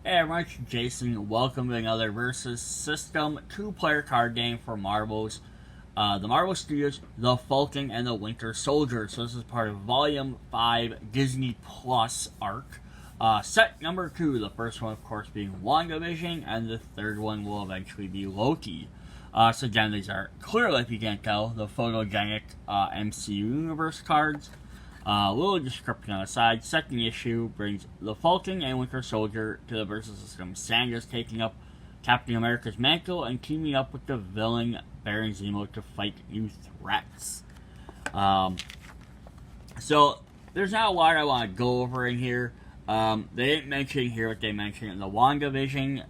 Hey everyone, it's Jason. Welcome to another Versus System two-player card game for Marvel's, the Marvel Studios, the Falcon, and the Winter Soldier. So this is part of Volume 5 Disney Plus arc. Set number 2, the first one of course being WandaVision, and the third one will eventually be Loki. So again, these are clearly, if you can't tell, the photogenic MCU Universe cards. A little description on the side. Second issue brings the Falcon and Winter Soldier to the Versus System. Sandra's taking up Captain America's mantle and teaming up with the villain Baron Zemo to fight new threats. So there's not a lot I want to go over in here. They didn't mention here what they mentioned in the WandaVision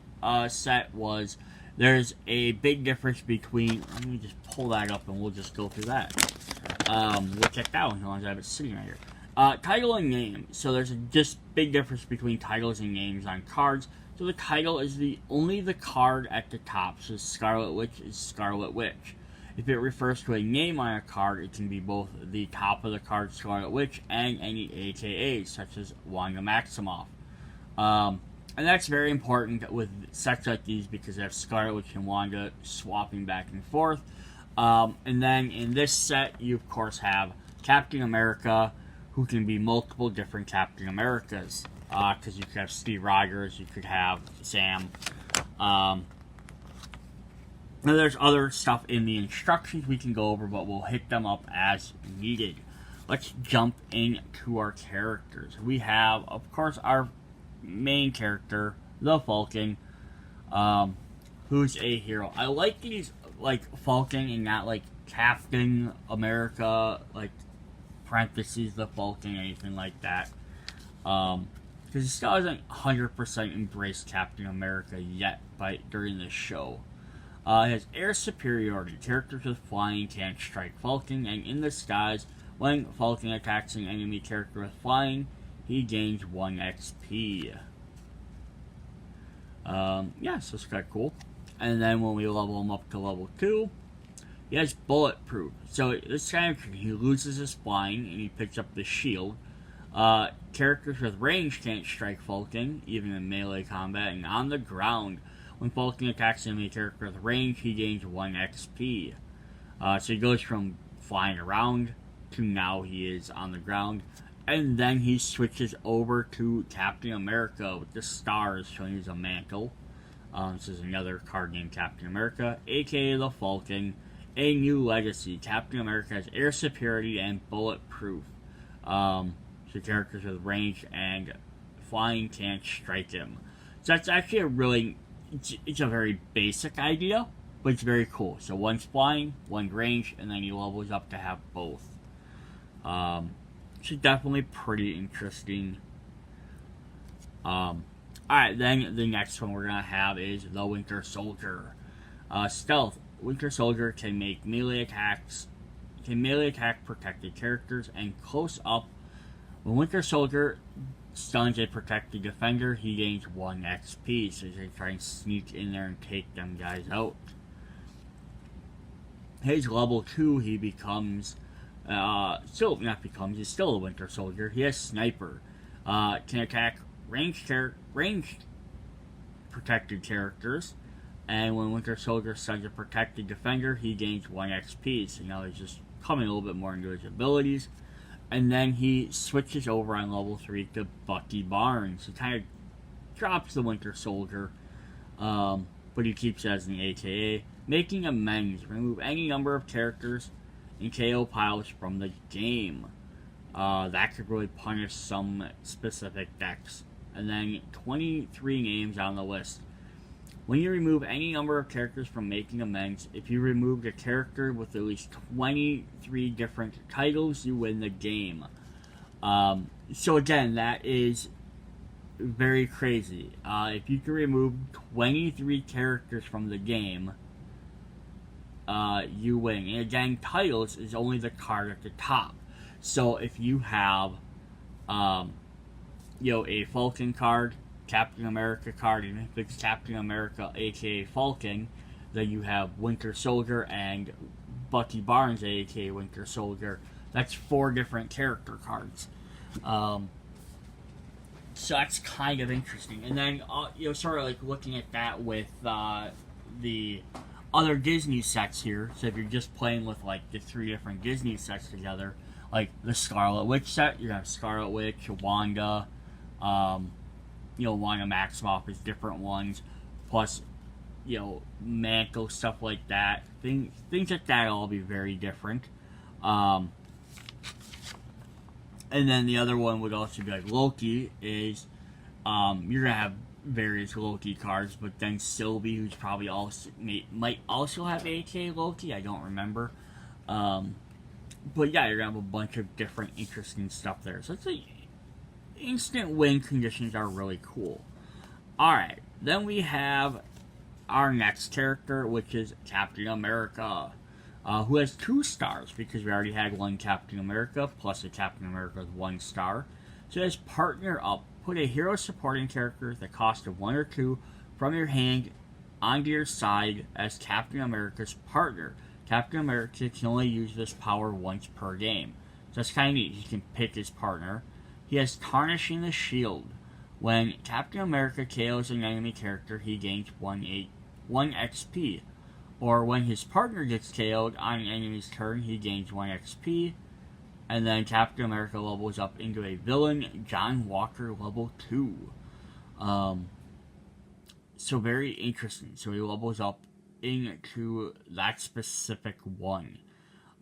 set was there's a big difference between. Let me just pull that up and we'll just go through that. We'll check that one as long as I have it sitting right here. Title and name. So there's a just big difference between titles and names on cards. So the title is only the card at the top. So Scarlet Witch is Scarlet Witch. If it refers to a name on a card, it can be both the top of the card Scarlet Witch and any AKAs, such as Wanda Maximoff. And that's very important with sets like these because they have Scarlet Witch and Wanda swapping back and forth. And then in this set, you of course have Captain America, who can be multiple different Captain Americas. Because you could have Steve Rogers, you could have Sam. And there's other stuff in the instructions we can go over, but we'll hit them up as needed. Let's jump into our characters. We have, of course, our main character, the Falcon, who's a hero. I like these like Falcon and not like Captain America, like parentheses the Falcon, anything like that. Because he still hasn't 100% embraced Captain America yet during this show. He has air superiority. Characters with flying can't strike Falcon, and in the skies, when Falcon attacks an enemy character with flying, he gains 1 XP. Yeah, so it's kind of cool. And then when we level him up to level 2, he has bulletproof. So this time he loses his flying and he picks up the shield. Characters with range can't strike Falcon, even in melee combat, and on the ground. When Falcon attacks an enemy character with range, he gains 1 XP. So he goes from flying around to now he is on the ground. And then he switches over to Captain America with the stars showing he's a mantle. This is another card named Captain America, aka the Falcon. A new legacy. Captain America has air superiority and bulletproof. So characters with range and flying can't strike him. So that's actually it's a very basic idea, but it's very cool. So one's flying, one's range, and then he levels up to have both. So definitely pretty interesting. Alright, then the next one we're going to have is the Winter Soldier. Stealth. Winter Soldier can make melee attack protected characters, and close up. When Winter Soldier stuns a protected defender, he gains 1 XP, so he's going to try and sneak in there and take them guys out. His level 2, he becomes, he's still a Winter Soldier. He has Sniper. Can attack ranged protected characters, and when Winter Soldier stuns a protected defender, he gains 1 XP, so now he's just coming a little bit more into his abilities. And then he switches over on level 3 to Bucky Barnes. He kind of drops the Winter Soldier, but he keeps it as an AKA. Making amends. Remove any number of characters in KO piles from the game. That could really punish some specific decks. And then 23 names on the list. When you remove any number of characters from Making Amends, if you removed a character with at least 23 different titles, you win the game. So again, that is very crazy. If you can remove 23 characters from the game, you win. And again, titles is only the card at the top. So if you have, a Falcon card, Captain America card, and if it's Captain America, aka Falcon, then you have Winter Soldier and Bucky Barnes, aka Winter Soldier. That's 4 different character cards. So that's kind of interesting. And then, sort of like looking at that with the other Disney sets here. So if you're just playing with like the 3 different Disney sets together, like the Scarlet Witch set, you're gonna have Scarlet Witch, Wanda, Wanda Maximoff is different ones, plus, Mantle, stuff like that. Things like that will all be very different. And then the other one would also be like Loki is, you're gonna have various Loki cards, but then Sylvie, who's probably might also have AKA Loki, I don't remember. But yeah, you're gonna have a bunch of different interesting stuff there. So it's like instant win conditions are really cool. Alright, then we have our next character, which is Captain America. Who has 2 stars, because we already had 1 Captain America, plus a Captain America with 1 star. So as partner up, put a hero supporting character at the cost of 1 or 2 from your hand onto your side as Captain America's partner. Captain America can only use this power once per game. So that's kind of neat. He can pick his partner. He has Tarnishing the Shield. When Captain America KOs an enemy character, he gains 1 XP. Or when his partner gets KO'd on an enemy's turn, he gains 1 XP. And then Captain America levels up into a villain, John Walker level 2. So very interesting. So he levels up into that specific one.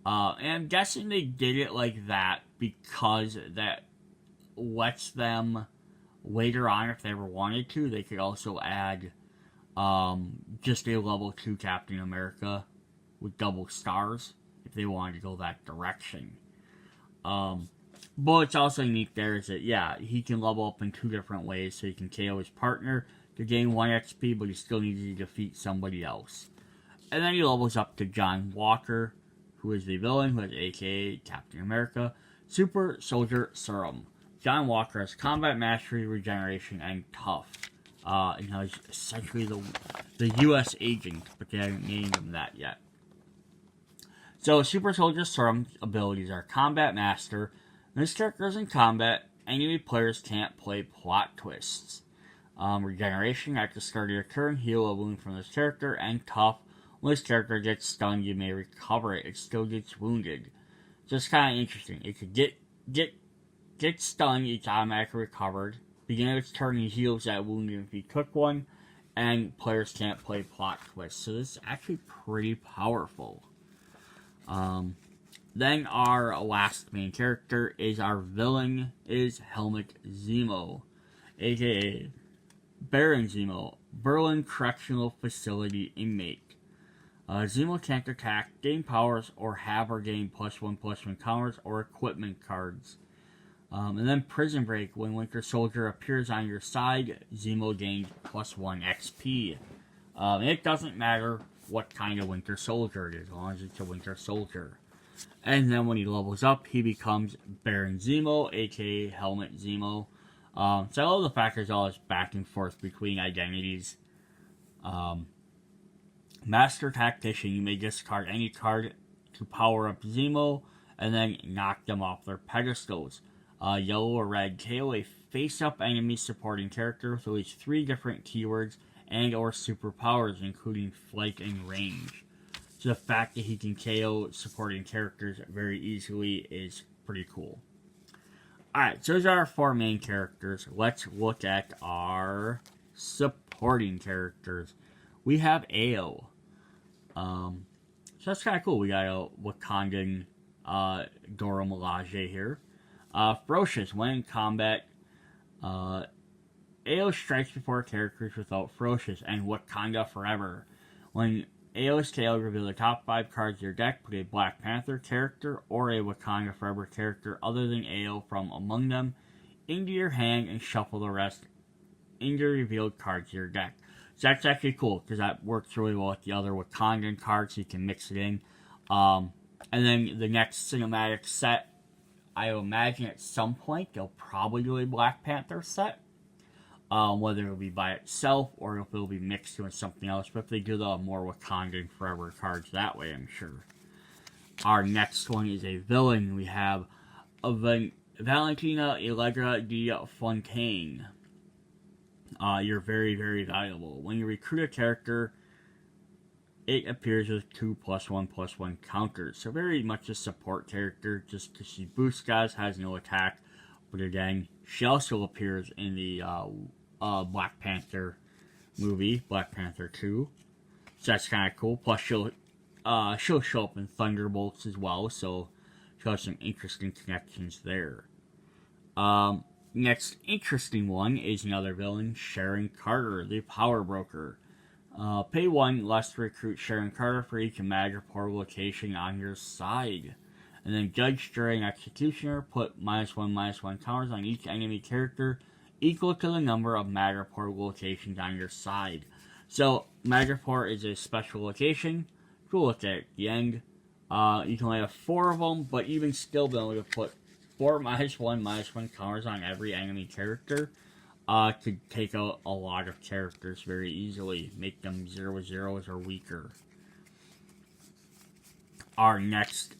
And I'm guessing they did it like that because that lets them, later on, if they ever wanted to, they could also add just a level 2 Captain America with double stars if they wanted to go that direction. But what's also neat there is that, yeah, he can level up in 2 different ways. So he can KO his partner to gain 1 XP, but he still needs to defeat somebody else. And then he levels up to John Walker, who is the villain, who has AKA Captain America, Super Solider Serum. John Walker has combat mastery, regeneration, and tough. And he's essentially the U.S. agent, but they haven't named him that yet. So, Super Solider Serum's abilities are Combat Master. When this character is in combat, enemy players can't play plot twists. Regeneration, at the start of your turn, heal a wound from this character, and Tough. When this character gets stunned, you may recover it. It still gets wounded. So it's kind of interesting. It could get stunned, it's automatically recovered. Beginning of its turn, he heals that wound if he took one, and players can't play plot twists. So this is actually pretty powerful. Then our last main character is our villain, is Helmut Zemo, aka Baron Zemo, Berlin Correctional Facility inmate. Zemo can't attack, gain powers, or have or gain +1/+1 counters or equipment cards. And then Prison Break, when Winter Soldier appears on your side, Zemo gains +1 XP. It doesn't matter what kind of Winter Soldier it is, as long as it's a Winter Soldier. And then when he levels up, he becomes Baron Zemo, aka Helmut Zemo. So I love the fact there's all this back and forth between identities. Master Tactician, you may discard any card to power up Zemo, and then knock them off their pedestals. Yellow or red, KO a face-up enemy supporting character with at least 3 different keywords and or superpowers, including flight and range. So the fact that he can KO supporting characters very easily is pretty cool. Alright, so those are our 4 main characters. Let's look at our supporting characters. We have Ao. So that's kind of cool. We got a Wakandan Dora Milaje here. Ferocious. When in combat, Ao strikes before characters without Ferocious, and Wakanda forever. When Ao is KO'd, reveal the top 5 cards of your deck, put a Black Panther character or a Wakanda forever character other than Ao from among them into your hand, and shuffle the rest into revealed cards of your deck. So that's actually cool, because that works really well with the other Wakandan cards, so you can mix it in. And then the next cinematic set, I imagine at some point they'll probably do a Black Panther set. Whether it'll be by itself or if it'll be mixed with something else. But if they do the more Wakandan forever cards that way, I'm sure. Our next one is a villain. We have Valentina Allegra de Fontaine. You're very, very valuable. When you recruit a character, it appears with 2+1/+1 counters. So very much a support character, just because she boosts guys, has no attack. But again, she also appears in the Black Panther movie, Black Panther 2. So that's kind of cool. Plus she'll show up in Thunderbolts as well, so she'll have some interesting connections there. Next interesting one is another villain, Sharon Carter, the Power Broker. Pay 1 less to recruit Sharon Carter for each Madripoor location on your side. And then Judge, Jury, and Executioner put -1/-1 counters on each enemy character equal to the number of Madripoor locations on your side. So, Madripoor is a special location. We'll look at the end. You can only have 4 of them, but even still be able to put 4 -1/-1 counters on every enemy character. Could take out a lot of characters very easily, make them 0/0s or weaker. Our next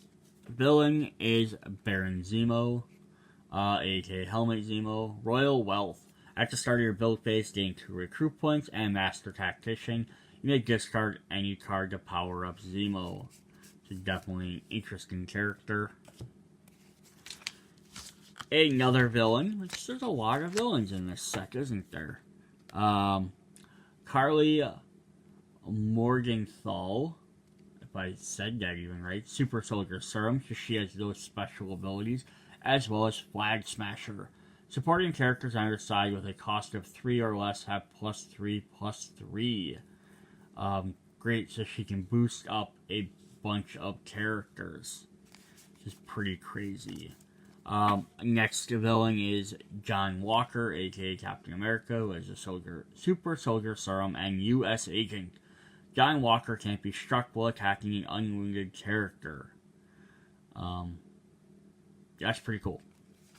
villain is Baron Zemo, aka Helmet Zemo, Royal Wealth. At the start of your build phase, gain 2 recruit points and Master Tactician. You may discard any card to power up Zemo. It's definitely an interesting character. Another villain, which there's a lot of villains in this set, isn't there? Carly Morgenthau, if I said that even right, Super Solider Serum, because she has those special abilities, as well as Flag Smasher. Supporting characters on her side with a cost of 3 or less have +3/+3. Great, so she can boost up a bunch of characters, which is pretty crazy. Next villain is John Walker, aka Captain America, who is a Super Soldier Serum and U.S. agent. John Walker can't be struck while attacking an unwounded character. That's pretty cool.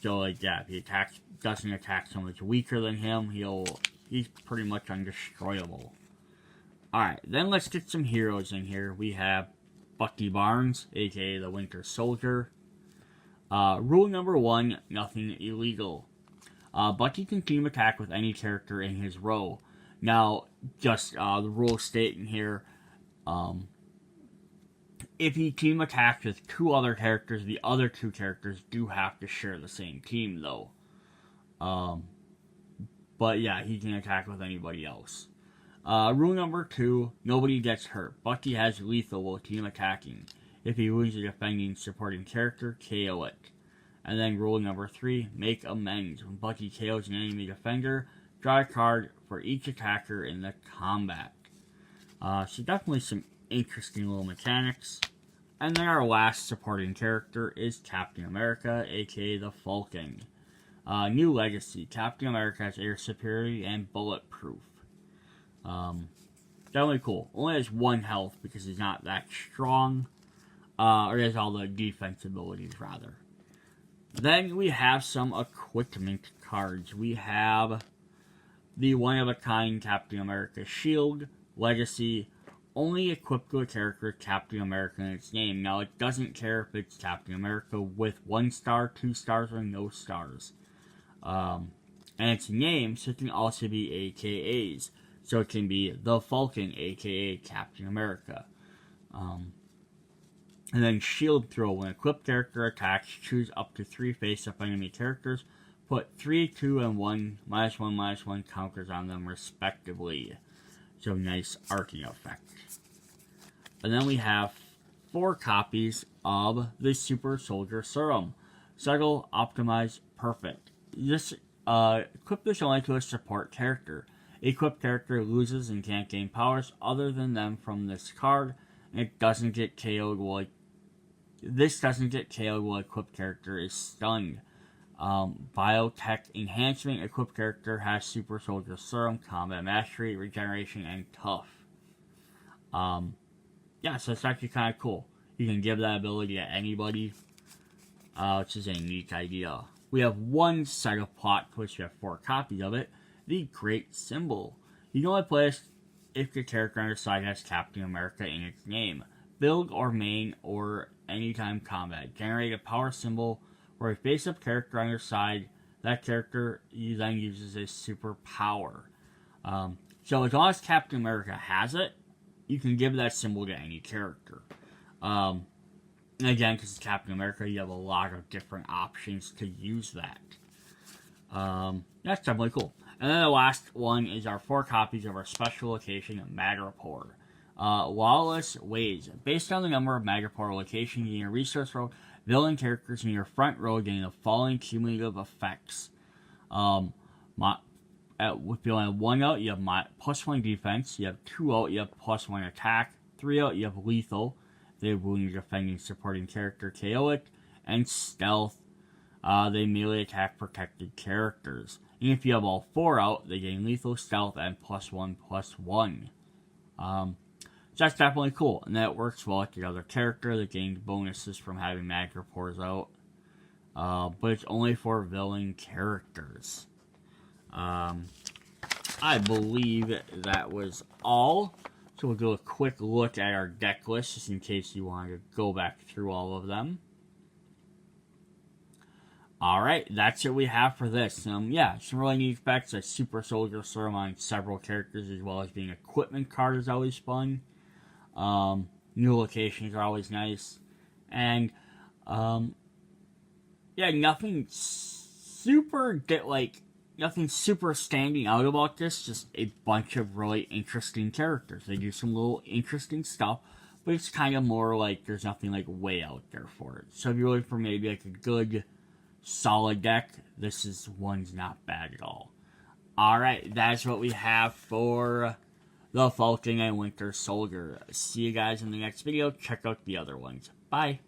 So, like, yeah, if he doesn't attack someone that's weaker than him, he's pretty much undestroyable. Alright, then let's get some heroes in here. We have Bucky Barnes, aka the Winter Soldier. Rule number 1, nothing illegal. Bucky can team attack with any character in his row. Now, just the rules state in here, if he team attacks with 2 other characters, the other 2 characters do have to share the same team, though. But yeah, he can attack with anybody else. Rule number 2, nobody gets hurt. Bucky has lethal while team attacking. If he wounds a defending supporting character, KO it. And then rule number 3, make amends. When Bucky KOs an enemy defender, draw a card for each attacker in the combat. So definitely some interesting little mechanics. And then our last supporting character is Captain America, aka the Falcon. New legacy. Captain America has air superiority and bulletproof. Definitely cool. Only has 1 health because he's not that strong. Or he has all the defense abilities, rather. Then we have some equipment cards. We have the one-of-a-kind Captain America shield, legacy, only equipped to a character Captain America in its name. Now, it doesn't care if it's Captain America with 1 star, 2 stars, or no stars. And its name, so it can also be AKAs. So it can be the Falcon, aka Captain America. And then shield throw. When equipped character attacks, choose up to 3 face-up enemy characters. Put 3, 2, and 1 -1/-1 counters on them respectively. So nice arcing effect. And then we have 4 copies of the Super Soldier Serum. Subtle, Optimize, Perfect. This equip this only to a support character. Equipped character loses and can't gain powers other than them from this card. And it doesn't get KO'd while equipped character is stunned. Biotech Enhancement. Equipped character has Super Soldier Serum, Combat Mastery, Regeneration, and Tough. Yeah, so it's actually kind of cool. You can give that ability to anybody, which is a neat idea. We have 1 set of plot twists. We have 4 copies of it. The Great Symbol. You can only play this if the character on your side has Captain America in its name. Build or main or anytime combat. Generate a power symbol For a face-up character on your side, that character then uses a superpower. So as long as Captain America has it, you can give that symbol to any character. And again, because it's Captain America, you have a lot of different options to use that. That's definitely cool. And then the last one is our 4 copies of our special location Madripoor. Lawless Ways. Based on the number of Madripoor locations in your resource row, villain characters in your front row gain the following cumulative effects. If you only have 1 out, you have +1 defense. You have 2 out, you have +1 attack. 3 out, you have lethal. They wound your defending supporting character chaotic. And stealth. They melee attack protected characters. And if you have all 4 out, they gain lethal, stealth, and +1/+1. So that's definitely cool. And that works well with the other character that gains bonuses from having Madripoors out. But it's only for villain characters. I believe that was all. So we'll do a quick look at our deck list, just in case you wanted to go back through all of them. Alright, that's what we have for this. Some really neat effects. A Super Solider Serum on several characters, as well as being equipment card is always fun. New locations are always nice. And, nothing super standing out about this, just a bunch of really interesting characters. They do some little interesting stuff, but it's kind of more like there's nothing like way out there for it. So if you're looking for maybe like a good, solid deck, one's not bad at all. Alright, that's what we have for the Falcon and Winter Soldier. See you guys in the next video. Check out the other ones. Bye.